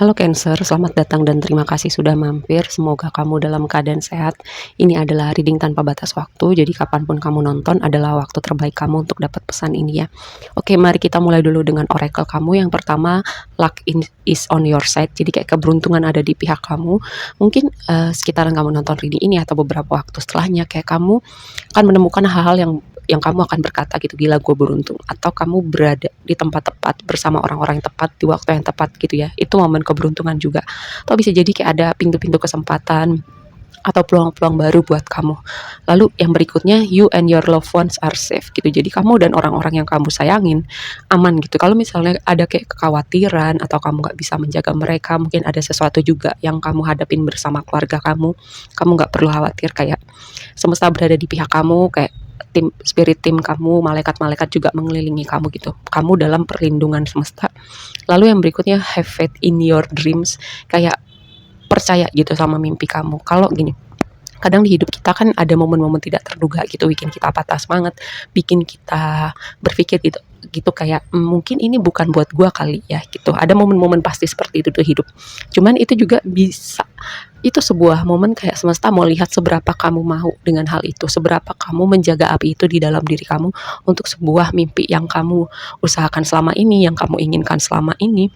Halo Cancer, selamat datang dan terima kasih sudah mampir. Semoga kamu dalam keadaan sehat. Ini adalah reading tanpa batas waktu, jadi kapanpun kamu nonton adalah waktu terbaik kamu untuk dapat pesan ini ya. Oke, mari kita mulai dulu dengan oracle kamu. Yang pertama, is on your side. Jadi kayak keberuntungan ada di pihak kamu. Mungkin sekitaran kamu nonton reading ini atau beberapa waktu setelahnya, kayak kamu akan menemukan hal-hal yang kamu akan berkata gitu, gila gue beruntung, atau kamu berada di tempat tepat bersama orang-orang yang tepat di waktu yang tepat gitu ya, itu momen keberuntungan juga. Atau bisa jadi kayak ada pintu-pintu kesempatan atau peluang-peluang baru buat kamu. Lalu yang berikutnya, you and your loved ones are safe gitu. Jadi kamu dan orang-orang yang kamu sayangin aman gitu. Kalau misalnya ada kayak kekhawatiran atau kamu nggak bisa menjaga mereka, mungkin ada sesuatu juga yang kamu hadapin bersama keluarga kamu nggak perlu khawatir, kayak semesta berada di pihak kamu, kayak spirit tim kamu, malaikat-malaikat juga mengelilingi kamu gitu. Kamu dalam perlindungan semesta. Lalu yang berikutnya, have faith in your dreams, kayak percaya gitu sama mimpi kamu. Kalau gini, kadang di hidup kita kan ada momen-momen tidak terduga gitu, bikin kita patah semangat, bikin kita berpikir gitu kayak mungkin ini bukan buat gua kali ya gitu. Ada momen-momen pasti seperti itu di hidup. Cuman itu juga bisa, itu sebuah momen kayak semesta mau lihat seberapa kamu mau dengan hal itu, seberapa kamu menjaga api itu di dalam diri kamu untuk sebuah mimpi yang kamu usahakan selama ini, yang kamu inginkan selama ini.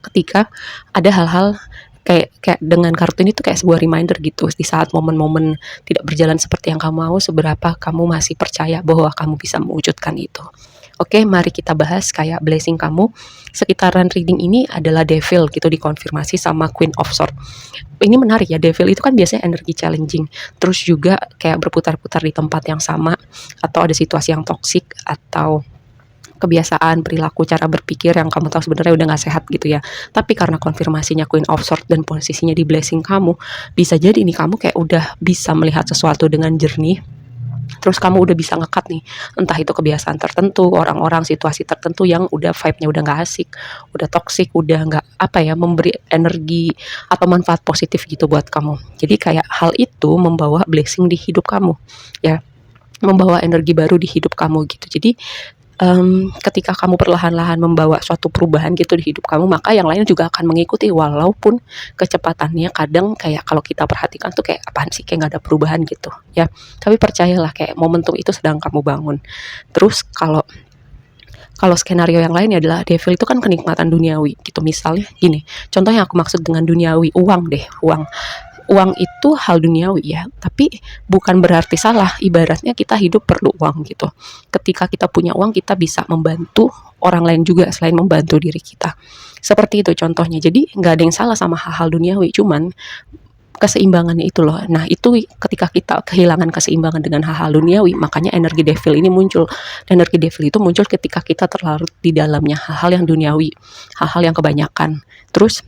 Ketika ada hal-hal kayak dengan kartu ini tuh kayak sebuah reminder gitu, di saat momen-momen tidak berjalan seperti yang kamu mau, seberapa kamu masih percaya bahwa kamu bisa mewujudkan itu. Oke, mari kita bahas kayak blessing kamu. Sekitaran reading ini adalah Devil gitu, dikonfirmasi sama Queen of Swords. Ini menarik ya, Devil itu kan biasanya energi challenging, terus juga kayak berputar-putar di tempat yang sama, atau ada situasi yang toksik, atau kebiasaan, perilaku, cara berpikir yang kamu tahu sebenarnya udah gak sehat gitu ya. Tapi karena konfirmasinya Queen of Swords dan posisinya di blessing kamu, bisa jadi ini kamu kayak udah bisa melihat sesuatu dengan jernih. Terus kamu udah bisa ngekat nih, entah itu kebiasaan tertentu, orang-orang, situasi tertentu yang udah vibe-nya udah gak asik, udah toksik, udah gak memberi energi atau manfaat positif gitu buat kamu. Jadi kayak hal itu membawa blessing di hidup kamu ya, membawa energi baru di hidup kamu gitu. Jadi ketika kamu perlahan-lahan membawa suatu perubahan gitu di hidup kamu, maka yang lain juga akan mengikuti, walaupun kecepatannya kadang kayak kalau kita perhatikan tuh kayak apaan sih, kayak gak ada perubahan gitu ya. Tapi percayalah, kayak momentum itu sedang kamu bangun. Terus kalau skenario yang lainnya adalah Devil itu kan kenikmatan duniawi gitu. Misalnya gini, contoh yang aku maksud dengan duniawi, uang deh, uang itu hal duniawi ya, tapi bukan berarti salah. Ibaratnya kita hidup perlu uang gitu. Ketika kita punya uang, kita bisa membantu orang lain juga selain membantu diri kita. Seperti itu contohnya. Jadi nggak ada yang salah sama hal-hal duniawi, cuman keseimbangannya itu loh. Nah itu ketika kita kehilangan keseimbangan dengan hal-hal duniawi, makanya energi Devil ini muncul. Energi Devil itu muncul ketika kita terlarut di dalamnya hal-hal yang duniawi, hal-hal yang kebanyakan. Terus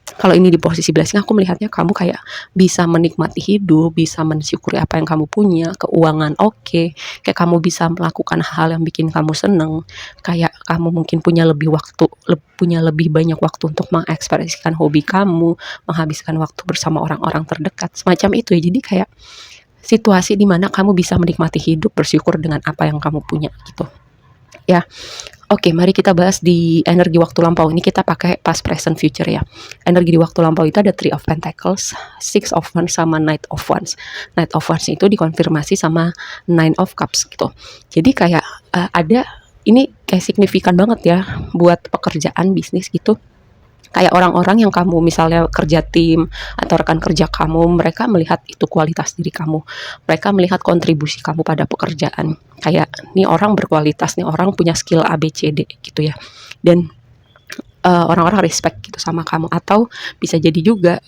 kalau ini di posisi blessing, aku melihatnya kamu kayak bisa menikmati hidup, bisa mensyukuri apa yang kamu punya, keuangan oke, kayak kamu bisa melakukan hal yang bikin kamu seneng, kayak kamu mungkin punya lebih banyak waktu untuk mengekspresikan hobi kamu, menghabiskan waktu bersama orang-orang terdekat, semacam itu ya. Jadi kayak situasi dimana kamu bisa menikmati hidup, bersyukur dengan apa yang kamu punya gitu ya. Oke, mari kita bahas di energi waktu lampau. Ini kita pakai past, present, future ya. Energi di waktu lampau itu ada Three of Pentacles, Six of Wands, sama Knight of Wands. Knight of Wands itu dikonfirmasi sama Nine of Cups gitu. Jadi kayak ada, ini kayak signifikan banget ya buat pekerjaan, bisnis gitu. Kayak orang-orang yang kamu misalnya kerja tim atau rekan kerja kamu, mereka melihat itu kualitas diri kamu, mereka melihat kontribusi kamu pada pekerjaan, kayak nih orang berkualitas, nih orang punya skill A B C D gitu ya, dan orang-orang respect gitu sama kamu. Atau bisa jadi juga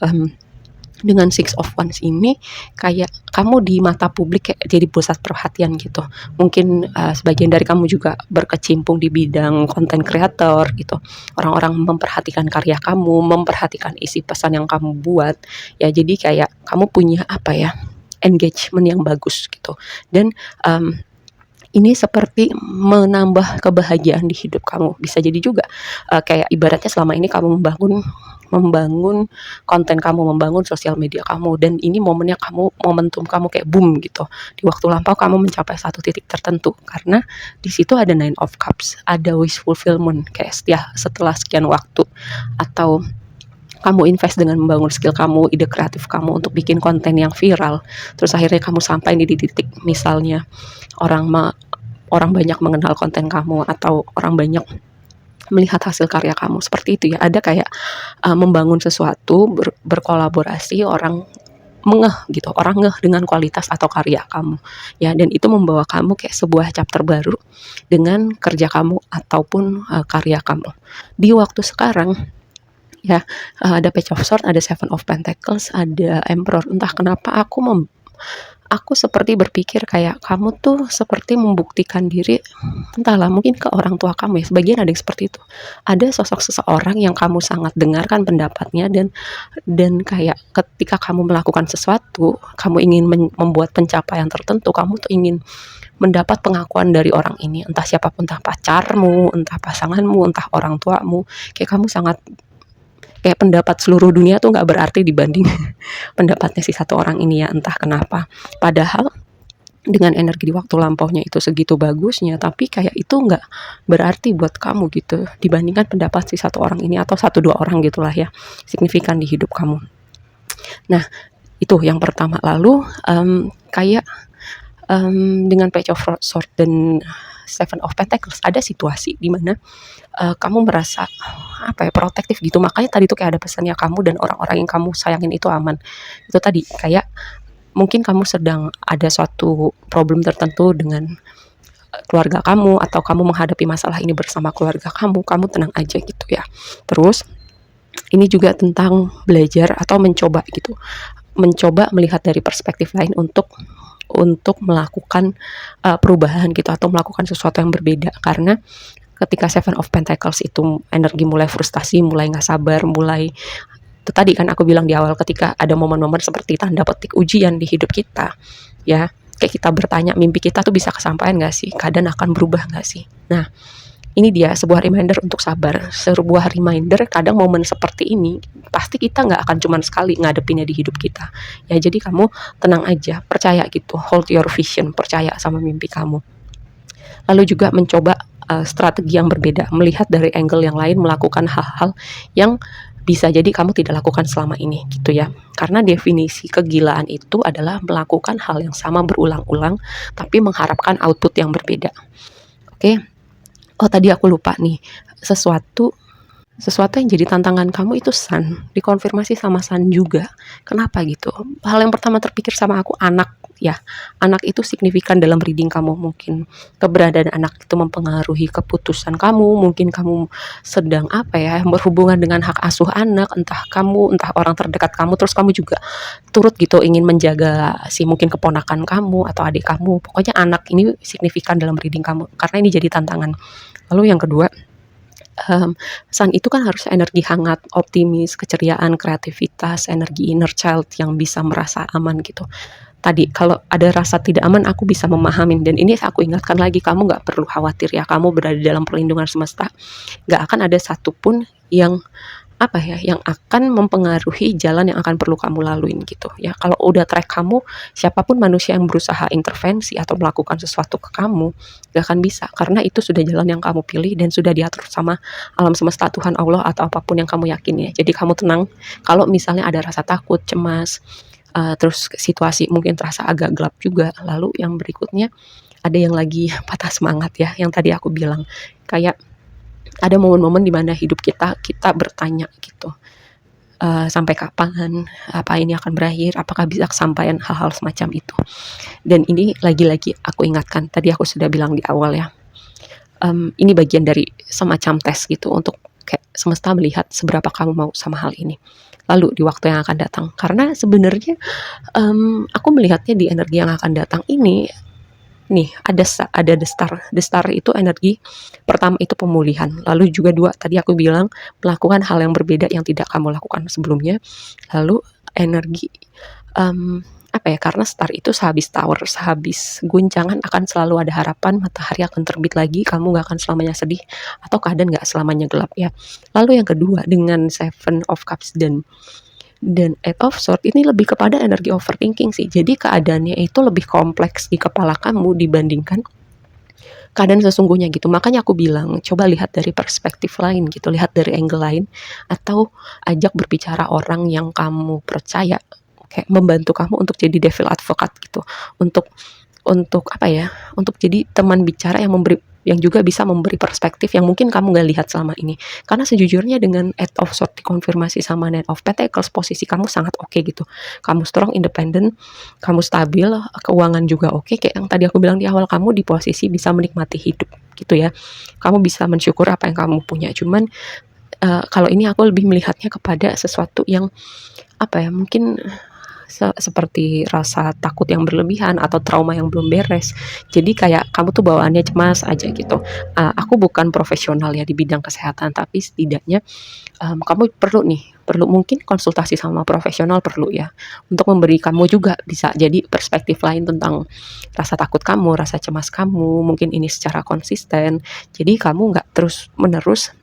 dengan Six of Wands ini kayak kamu di mata publik kayak jadi pusat perhatian gitu. Mungkin sebagian dari kamu juga berkecimpung di bidang content creator gitu. Orang-orang memperhatikan karya kamu, memperhatikan isi pesan yang kamu buat ya. Jadi kayak kamu punya engagement yang bagus gitu. Dan ini seperti menambah kebahagiaan di hidup kamu. Bisa jadi juga kayak ibaratnya selama ini kamu membangun konten kamu, membangun sosial media kamu, dan ini momentum kamu kayak boom gitu. Di waktu lampau kamu mencapai satu titik tertentu, karena di situ ada Nine of Cups, ada wish fulfillment, kayak setelah sekian waktu, atau kamu invest dengan membangun skill kamu, ide kreatif kamu untuk bikin konten yang viral, terus akhirnya kamu sampai di titik misalnya orang orang banyak mengenal konten kamu atau orang banyak melihat hasil karya kamu, seperti itu ya. Ada kayak membangun sesuatu, berkolaborasi, orang mengeh gitu, orang ngeh dengan kualitas atau karya kamu ya, dan itu membawa kamu kayak sebuah chapter baru dengan kerja kamu ataupun karya kamu di waktu sekarang ya. Ada Page of Swords, ada Seven of Pentacles, ada Emperor. Entah kenapa aku seperti berpikir kayak kamu tuh seperti membuktikan diri, entahlah mungkin ke orang tua kamu ya, sebagian ada yang seperti itu. Ada sosok seseorang yang kamu sangat dengarkan pendapatnya, dan kayak ketika kamu melakukan sesuatu, kamu ingin membuat pencapaian tertentu, kamu tuh ingin mendapat pengakuan dari orang ini, entah siapapun, entah pacarmu, entah pasanganmu, entah orang tuamu. Kayak kamu sangat kayak pendapat seluruh dunia tuh nggak berarti dibanding pendapatnya si satu orang ini ya, entah kenapa. Padahal dengan energi di waktu lampaunya itu segitu bagusnya, tapi kayak itu nggak berarti buat kamu gitu dibandingkan pendapat si satu orang ini atau satu dua orang gitulah ya, signifikan di hidup kamu. Nah itu yang pertama. Lalu kayak dengan Page of Swords dan Seven of Pentacles, ada situasi di mana kamu merasa apa ya, protektif gitu. Makanya tadi tuh kayak ada pesannya kamu dan orang-orang yang kamu sayangin itu aman. Itu tadi kayak mungkin kamu sedang ada suatu problem tertentu dengan keluarga kamu, atau kamu menghadapi masalah ini bersama keluarga kamu tenang aja gitu ya. Terus ini juga tentang belajar atau mencoba gitu, mencoba melihat dari perspektif lain untuk melakukan perubahan gitu, atau melakukan sesuatu yang berbeda. Karena ketika Seven of Pentacles itu energi mulai frustasi, mulai nggak sabar, mulai itu tadi kan aku bilang di awal, ketika ada momen-momen seperti tanda petik ujian di hidup kita ya, kayak kita bertanya mimpi kita tuh bisa kesampaian nggak sih, keadaan akan berubah nggak sih. Nah ini dia sebuah reminder untuk sabar, sebuah reminder kadang momen seperti ini pasti kita nggak akan cuma sekali ngadepinnya di hidup kita ya. Jadi kamu tenang aja, percaya gitu, hold your vision, percaya sama mimpi kamu. Lalu juga mencoba strategi yang berbeda, melihat dari angle yang lain, melakukan hal-hal yang bisa jadi kamu tidak lakukan selama ini gitu ya. Karena definisi kegilaan itu adalah melakukan hal yang sama berulang-ulang tapi mengharapkan output yang berbeda. Oke. Oh tadi aku lupa nih, sesuatu yang jadi tantangan kamu itu Sun, dikonfirmasi sama Sun juga. Kenapa gitu? Hal yang pertama terpikir sama aku anak ya. Anak itu signifikan dalam reading kamu. Mungkin keberadaan anak itu mempengaruhi keputusan kamu. Mungkin kamu sedang apa ya, berhubungan dengan hak asuh anak, entah kamu, entah orang terdekat kamu. Terus kamu juga turut gitu ingin menjaga si mungkin keponakan kamu atau adik kamu. Pokoknya anak ini signifikan dalam reading kamu karena ini jadi tantangan. Lalu yang kedua, Sun itu kan harusnya energi hangat, optimis, keceriaan, kreativitas, energi inner child yang bisa merasa aman gitu. Tadi kalau ada rasa tidak aman, aku bisa memahami, dan ini aku ingatkan lagi, kamu nggak perlu khawatir ya, kamu berada dalam perlindungan semesta. Nggak akan ada satupun yang apa ya, yang akan mempengaruhi jalan yang akan perlu kamu laluin gitu ya. Kalau udah track kamu, siapapun manusia yang berusaha intervensi atau melakukan sesuatu ke kamu gak akan bisa, karena itu sudah jalan yang kamu pilih dan sudah diatur sama alam semesta, Tuhan, Allah, atau apapun yang kamu yakin ya. Jadi kamu tenang. Kalau misalnya ada rasa takut, cemas, terus situasi mungkin terasa agak gelap juga. Lalu yang berikutnya ada yang lagi patah semangat ya, yang tadi aku bilang kayak ada momen-momen di mana hidup kita bertanya gitu, sampai kapan, apa ini akan berakhir, apakah bisa kesampaian, hal-hal semacam itu. Dan ini lagi-lagi aku ingatkan, tadi aku sudah bilang di awal ya, ini bagian dari semacam tes gitu untuk kayak semesta melihat seberapa kamu mau sama hal ini. Lalu di waktu yang akan datang, karena sebenarnya aku melihatnya di energi yang akan datang ini nih, ada the star itu energi pertama itu pemulihan, lalu juga dua tadi aku bilang melakukan hal yang berbeda yang tidak kamu lakukan sebelumnya. Lalu energi apa ya, karena star itu sehabis tower, sehabis guncangan akan selalu ada harapan, matahari akan terbit lagi, kamu gak akan selamanya sedih atau keadaan gak selamanya gelap ya. Lalu yang kedua dengan Seven of Cups dan Eight of Swords ini lebih kepada energi overthinking sih. Jadi keadaannya itu lebih kompleks di kepala kamu dibandingkan keadaan sesungguhnya gitu. Makanya aku bilang, coba lihat dari perspektif lain gitu, lihat dari angle lain, atau ajak berbicara orang yang kamu percaya, kayak membantu kamu untuk jadi devil advocate gitu. Untuk apa ya, untuk jadi teman bicara yang juga bisa memberi perspektif yang mungkin kamu gak lihat selama ini. Karena sejujurnya dengan 8 of Swords dikonfirmasi sama 9 of Pentacles, posisi kamu sangat oke gitu. Kamu strong, independen, kamu stabil, keuangan juga oke. Kayak yang tadi aku bilang di awal, kamu di posisi bisa menikmati hidup gitu ya. Kamu bisa mensyukur apa yang kamu punya. Cuman kalau ini aku lebih melihatnya kepada sesuatu yang apa ya, mungkin seperti rasa takut yang berlebihan atau trauma yang belum beres. Jadi kayak kamu tuh bawaannya cemas aja gitu. Aku bukan profesional ya di bidang kesehatan, tapi setidaknya kamu perlu mungkin konsultasi sama profesional, perlu ya, untuk memberi kamu juga bisa jadi perspektif lain tentang rasa takut kamu, rasa cemas kamu, mungkin ini secara konsisten. Jadi kamu nggak terus menerus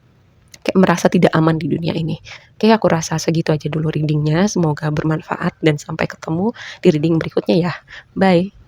kayak merasa tidak aman di dunia ini. Oke, aku rasa segitu aja dulu readingnya. Semoga bermanfaat dan sampai ketemu di reading berikutnya ya. Bye.